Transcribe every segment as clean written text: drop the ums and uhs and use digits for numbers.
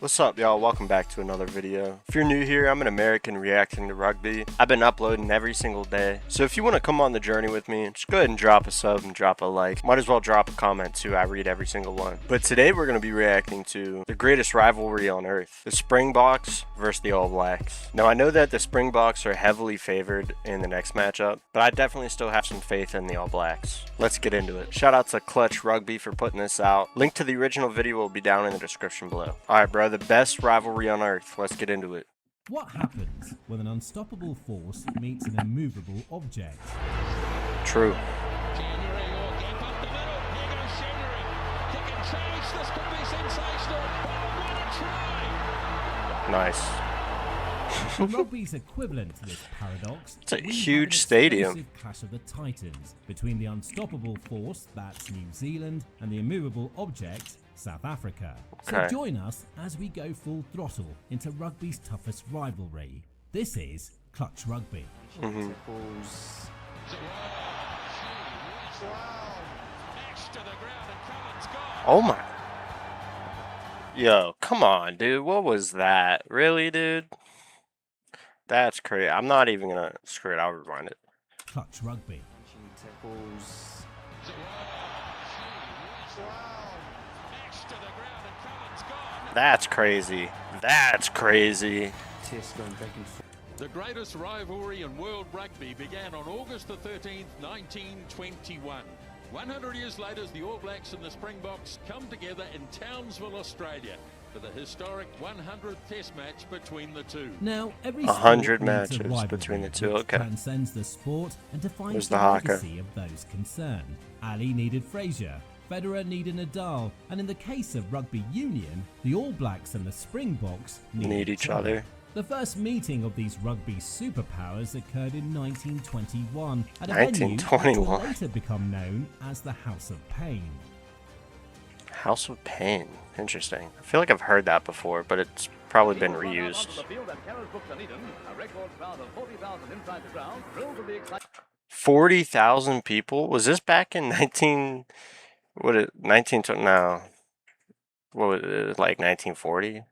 What's up, y'all? Welcome back to another video. If you're new here, I'm an American reacting to rugby. I've been uploading every single day, so if you want to come on the journey with me, just go ahead and drop a sub and drop a like. Might as well drop a comment too. I read every single one. But today we're going to be reacting to the greatest rivalry on earth, the Springboks versus the All Blacks. Now I know that the Springboks are heavily favored in the next matchup, but I definitely still have some faith in the All Blacks. Let's get into it. Shout out to Clutch Rugby for putting this out. Link to the original video will be down in the description below. Alright bro, the best rivalry on earth. Let's get into it. What happens when an unstoppable force meets an immovable object? True. Nice. Rugby's equivalent to this paradox. It's a huge stadium. Clash of the Titans between the unstoppable force, that's New Zealand, and the immovable object, South Africa. So join us as we go full throttle into rugby's toughest rivalry. This is Clutch Rugby. Oh my. Yo, come on, dude. What was that? Really, dude? That's crazy. I'm not even gonna screw it. I'll rewind it. Clutch Rugby. That's crazy. That's crazy. The greatest rivalry in world rugby began on August the 13th, 1921. 100 years later, the All Blacks and the Springboks come together in Townsville, Australia, for the historic 100th Test match between the two. Now, every 100 matches between the two. Okay. Transcends the sport and defines the haka legacy of those concerned. Ali needed Fraser. Federer needed Nadal, and in the case of rugby union, the All Blacks and the Springboks need each other. The first meeting of these rugby superpowers occurred in 1921 at a venue that would later become known as the House of Pain. House of Pain. Interesting. I feel like I've heard that before, but it's probably been reused. 40,000 people? Was this back in 19... What it 19 no. What was it, like 1940?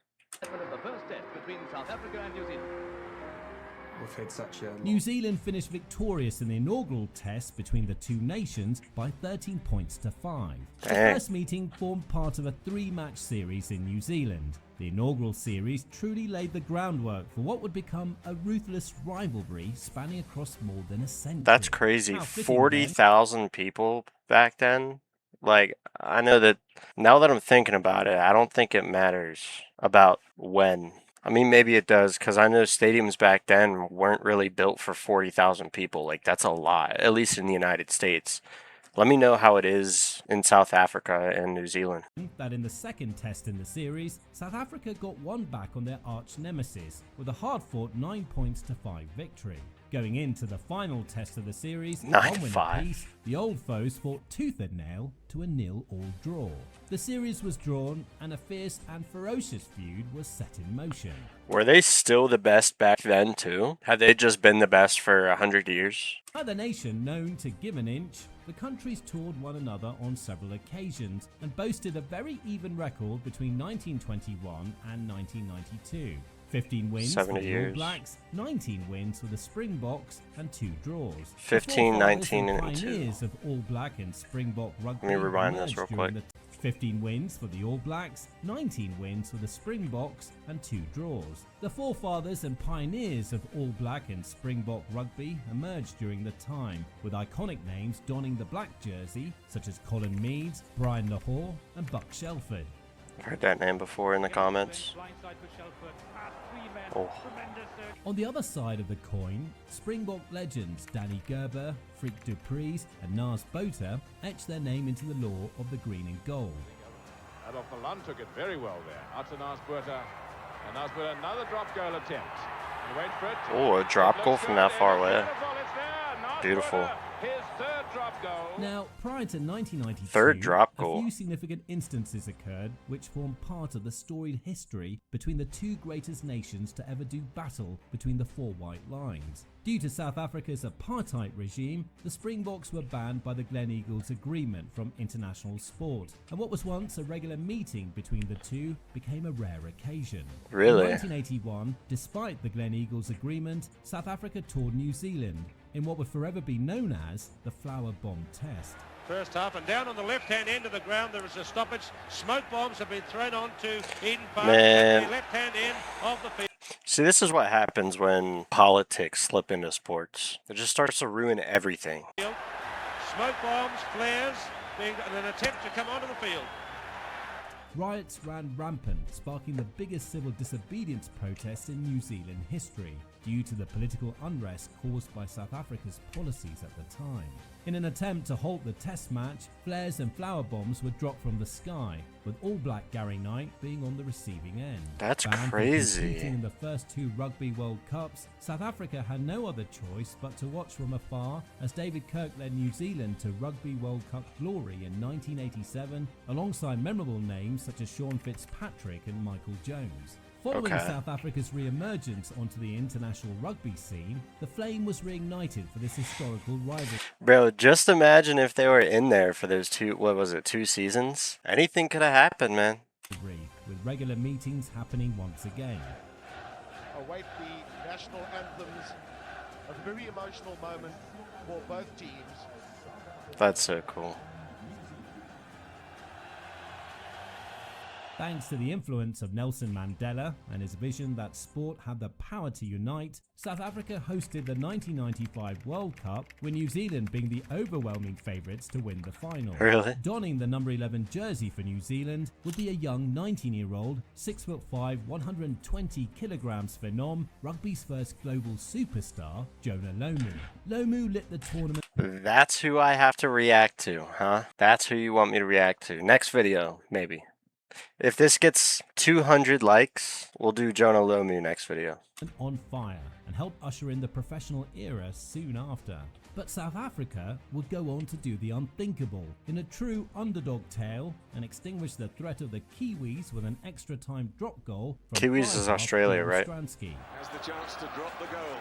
New Zealand finished victorious in the inaugural test between the two nations by 13 points to 5. The first meeting formed part of a 3-match series in New Zealand. The inaugural series truly laid the groundwork for what would become a ruthless rivalry spanning across more than a century. That's crazy. 40,000 people back then? Like, I know that now that I'm thinking about it, I don't think it matters about when. I mean, maybe it does, because I know stadiums back then weren't really built for 40,000 people. Like, that's a lot, at least in the United States. Let me know how it is in South Africa and New Zealand. That in the second test in the series, South Africa got one back on their arch nemesis with a hard-fought 9 points to 5 victory. Going into the final test of the series, 9-5. apiece, the old foes fought tooth and nail to a 0-0 draw. The series was drawn and a fierce and ferocious feud was set in motion. Were they still the best back then too? Had they just been the best for 100 years? By the nation known to give an inch, the countries toured one another on several occasions and boasted a very even record between 1921 and 1992. 15 wins for the All Blacks, 19 wins for the Springboks, and 2 draws. 15, 19, and 2. Pioneers of All Black and Springbok rugby. Let me rewind this real quick. 15 wins for the All Blacks, 19 wins for the Springboks, and 2 draws. The forefathers and pioneers of All Black and Springbok rugby emerged during the time, with iconic names donning the black jersey, such as Colin Meads, Brian Lahore, and Buck Shelford. I've heard that name before in the comments. Oh. On the other side of the coin, Springbok legends Danny Gerber, Freek du Preez and Naas Botha etched their name into the lore of the green and gold. Adolf Malan took it very well there. Out to Naas Botha. And Naas Botha, another drop goal attempt. Oh, a drop goal from that far away. Beautiful. His third drop goal. Now, prior to 1992, Third drop goal. a few significant instances occurred which form part of the storied history between the two greatest nations to ever do battle between the four white lines. Due to South Africa's apartheid regime, the Springboks were banned by the Gleneagles Agreement from international sport, and what was once a regular meeting between the two became a rare occasion. Really? In 1981, despite the Gleneagles Agreement, South Africa toured New Zealand in what would forever be known as the Flower Bomb Test. First half, and down on the left-hand end of the ground there is a stoppage. Smoke bombs have been thrown onto Eden Park at the left-hand end of the field. See, this is what happens when politics slip into sports. It just starts to ruin everything. Smoke bombs, flares, being an attempt to come onto the field. Riots ran rampant, sparking the biggest civil disobedience protests in New Zealand history due to the political unrest caused by South Africa's policies at the time. In an attempt to halt the test match, flares and flower bombs were dropped from the sky, with All Black Gary Knight being on the receiving end. That's Banned from crazy. competing in the first two Rugby World Cups, South Africa had no other choice but to watch from afar as David Kirk led New Zealand to Rugby World Cup glory in 1987, alongside memorable names such as Sean Fitzpatrick and Michael Jones. Following South Africa's re-emergence onto the international rugby scene, the flame was reignited for this historical rivalry. Bro, just imagine if they were in there for those two seasons. Anything could have happened, man. With regular meetings happening once again. Await the national anthems, a very emotional moment for both teams. That's so cool. Thanks to the influence of Nelson Mandela and his vision that sport had the power to unite, South Africa hosted the 1995 World Cup, with New Zealand being the overwhelming favourites to win the final. Really? Donning the number 11 jersey for New Zealand would be a young 19-year-old, 6'5", 120 kilograms phenom, rugby's first global superstar, Jonah Lomu. Lomu lit the tournament. That's who I have to react to, huh? That's who you want me to react to. Next video, maybe. If this gets 200 likes, we'll do Jonah Lomu next video. On fire and helped usher in the professional era soon after. But South Africa would go on to do the unthinkable in a true underdog tale and extinguish the threat of the Kiwis with an extra time drop goal from Kiwis is Australia, right? Stransky. Has the chance to drop the goal.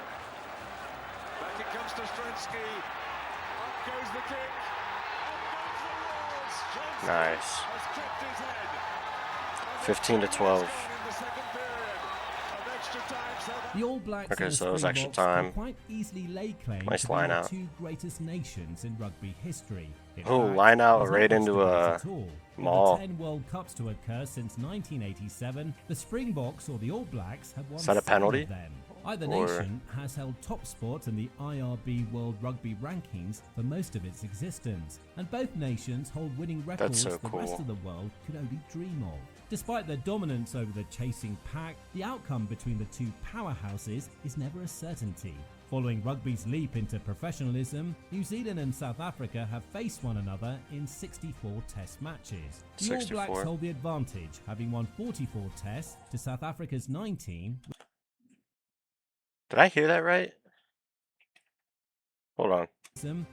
Back it comes to Stransky. Up goes the kick. Up goes the walls. Nice. Has kept his head. 15 to 12. The All Blacks Okay, and the so it was extra Springboks time. can quite easily lay claim Nice to be line the out. two greatest nations in rugby history. In Oh, fact, line out there's right not into much a debate at all. mall. With the 10 World Cups to occur since 1987, the Springboks or the All Blacks have won Is that a 7 penalty? of them. Either Or- nation has held top spot in the IRB World Rugby Rankings for most of its existence, and both nations hold winning records so the rest cool. of the world could only dream of. Despite their dominance over the chasing pack, the outcome between the two powerhouses is never a certainty. Following rugby's leap into professionalism, New Zealand and South Africa have faced one another in 64 test matches. The All 64. Blacks hold the advantage, having won 44 tests to South Africa's 19. Did I hear that right? Hold on.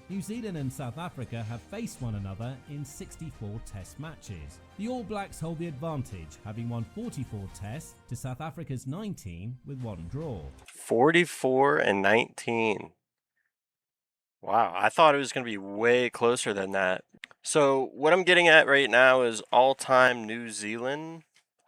New Zealand and South Africa have faced one another in 64 test matches. The All Blacks hold the advantage, having won 44 tests to South Africa's 19 with one draw. 44 and 19. Wow, I thought it was going to be way closer than that. So what I'm getting at right now is all-time New Zealand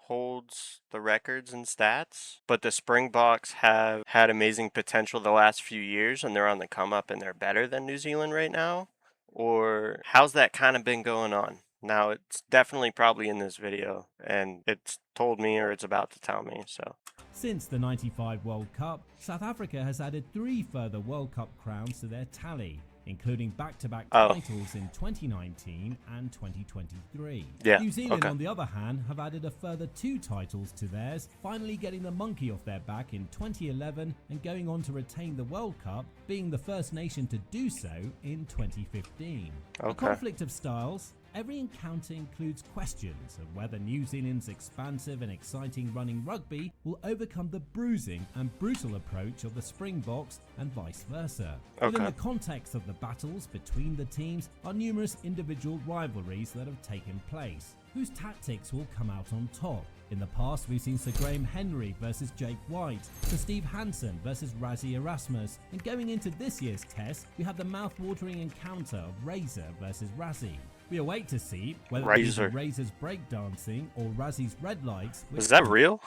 holds the records and stats, but the Springboks have had amazing potential the last few years and they're on the come up and they're better than New Zealand right now? Or how's that kind of been going on? Now, it's definitely probably in this video and it's told me or it's about to tell me, so. Since the 95 World Cup, South Africa has added 3 further World Cup crowns to their tally, including back-to-back titles in 2019 and 2023. Yeah, New Zealand, on the other hand, have added a further 2 titles to theirs, finally getting the monkey off their back in 2011 and going on to retain the World Cup, being the first nation to do so in 2015. A conflict of styles, Every encounter includes questions of whether New Zealand's expansive and exciting running rugby will overcome the bruising and brutal approach of the Springboks and vice versa. Within the context of the battles between the teams are numerous individual rivalries that have taken place, whose tactics will come out on top. In the past, we've seen Sir Graham Henry versus Jake White, Sir Steve Hansen versus Rassie Erasmus, and going into this year's test, we have the mouth-watering encounter of Razor versus Rassie. We await to see whether it's Razor's breakdancing or Rassie's red lights. Is that real?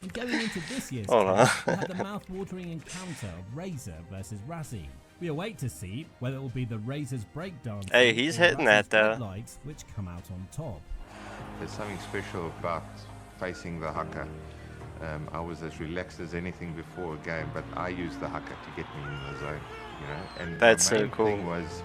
And going into this year's test, we have the mouth-watering encounter of Razor versus Rassie. We await to see whether it will be the Razor's breakdancing. Hey, he's hitting that though. Lights which come out on top. There's something special about facing the haka. I was as relaxed as anything before a game, but I used the haka to get me in the zone, you know. And that's the main so cool. thing was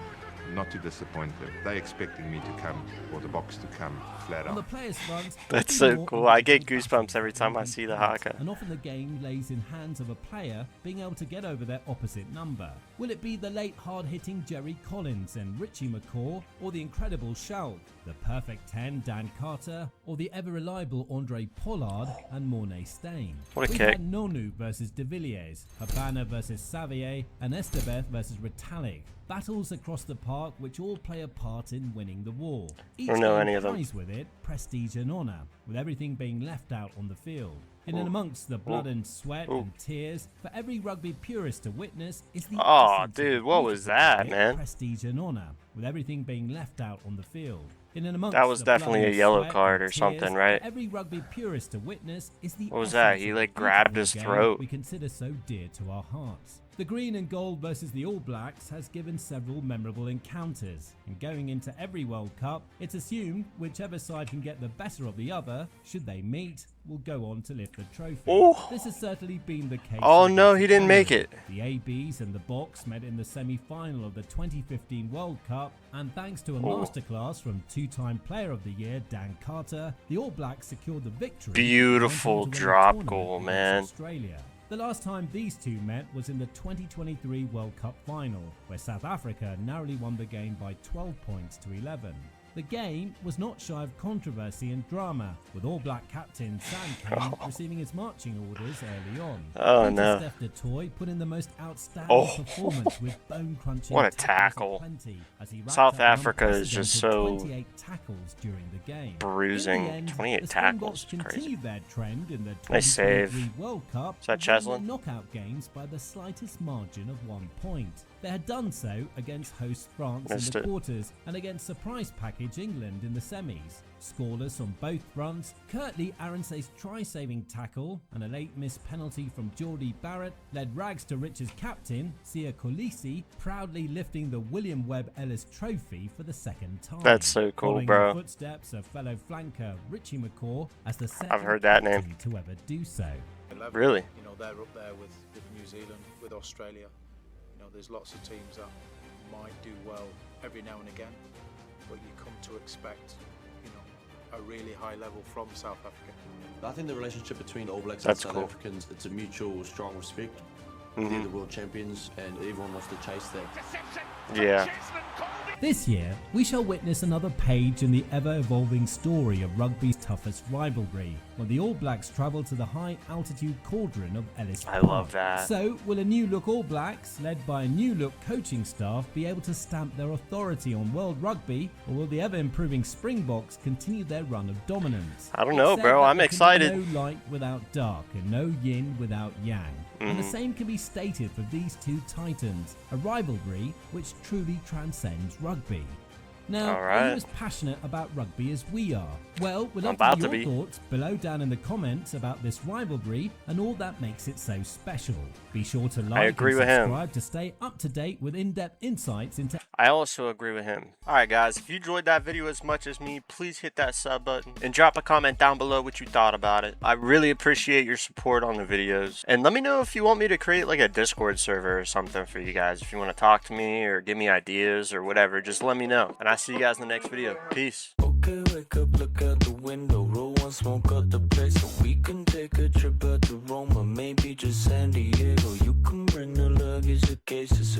not to disappoint them. They expecting me to come, or the box to come flat out. On the players' front, that's so cool. I get goosebumps every time I see the haka. And often the game lays in hands of a player being able to get over their opposite number. Will it be the late hard-hitting Jerry Collins and Richie McCaw, or the incredible Schalk, the perfect 10 Dan Carter, or the ever-reliable Andre Pollard and Mornay Stain? What a We kick. had Nonu versus De Villiers, Habana versus Xavier, and Estevez versus Retallick. Battles across the park which all play a part in winning the war. Each I don't know game any of them. carries with it prestige and honour, with everything being left out on the field. In and amongst the blood and sweat and tears, for every rugby purist to witness is the essence dude, of what was that, it, man? prestige and honour, with everything being left out on the field. In and amongst That was the blood definitely a and yellow sweat card and or something, tears, right? for every rugby purist to witness is the What was that? essence He of like the grabbed beautiful his game throat. we consider so dear to our hearts. The green and gold versus the All Blacks has given several memorable encounters, and going into every World Cup, it's assumed whichever side can get the better of the other, should they meet, will go on to lift the trophy. Oh. This has certainly been the case. Oh no, he didn't make it. The ABs and the Boks met in the semi-final of the 2015 World Cup, and thanks to a masterclass from two-time Player of the Year Dan Carter, the All Blacks secured the victory. Beautiful and went on to win the drop tournament goal, against man. Australia. The last time these two met was in the 2023 World Cup final, where South Africa narrowly won the game by 12 points to 11. The game was not shy of controversy and drama, with All Black captain Sam Cane receiving his marching orders early on. Oh no. Steph du Toit put in the most outstanding performance with bone-crunching What a tackles tackle. aplenty, as he racked South up an Africa is just so 28 tackles during the game. bruising. In the end, 28 the tackles. Springboks Crazy. continued their trend in the Nice 2023 save. World Cup, Is that and won Cheslin? their knockout games by the slightest margin of 1 point. They had done so against host France Missed in the it. quarters and against surprise package England in the semis. Scoreless on both fronts, Curtly Aronsay's try-saving tackle and a late missed penalty from Geordie Barrett led rags to Rich's captain, Sia Kolisi, proudly lifting the William Webb Ellis Trophy for the second time. That's so cool, Following bro. the footsteps of fellow flanker Richie McCaw as the second I've heard that captain name. to ever do so. Really? You know, they're up there with New Zealand, with Australia. You know, there's lots of teams that might do well every now and again, but you come to expect, you know, a really high level from South Africa. I think the relationship between All Blacks That's and South cool. Africans, it's a mutual, strong respect. They're the world champions, and everyone wants to chase that. Yeah. This year, we shall witness another page in the ever-evolving story of rugby's toughest rivalry, when the All Blacks travel to the high-altitude cauldron of Ellis I Park. love that. So, will a new-look All Blacks, led by a new-look coaching staff, be able to stamp their authority on world rugby, or will the ever-improving Springboks continue their run of dominance? I don't know, It's said bro. that I'm there can be excited. no light without dark, and no yin without yang. And the same can be stated for these two titans, a rivalry which truly transcends rugby. Now, All are right. you as passionate about rugby as we are? Well, we'd love about to to hear your be. thoughts below down in the comments about this rivalry and all that makes it so special. Be sure to like agree and with him. subscribe to stay up to date with in-depth insights into I also agree with him. Alright guys, if you enjoyed that video as much as me, please hit that sub button and drop a comment down below what you thought about it. I really appreciate your support on the videos. And let me know if you want me to create like a Discord server or something for you guys. If you want to talk to me or give me ideas or whatever, just let me know. And I'll see you guys in the next video. Peace. Okay, wake up, look out the window, roll one, smoke out the place, so we can take a trip out to Rome or maybe just San Diego. You can bring the luggage, the cases,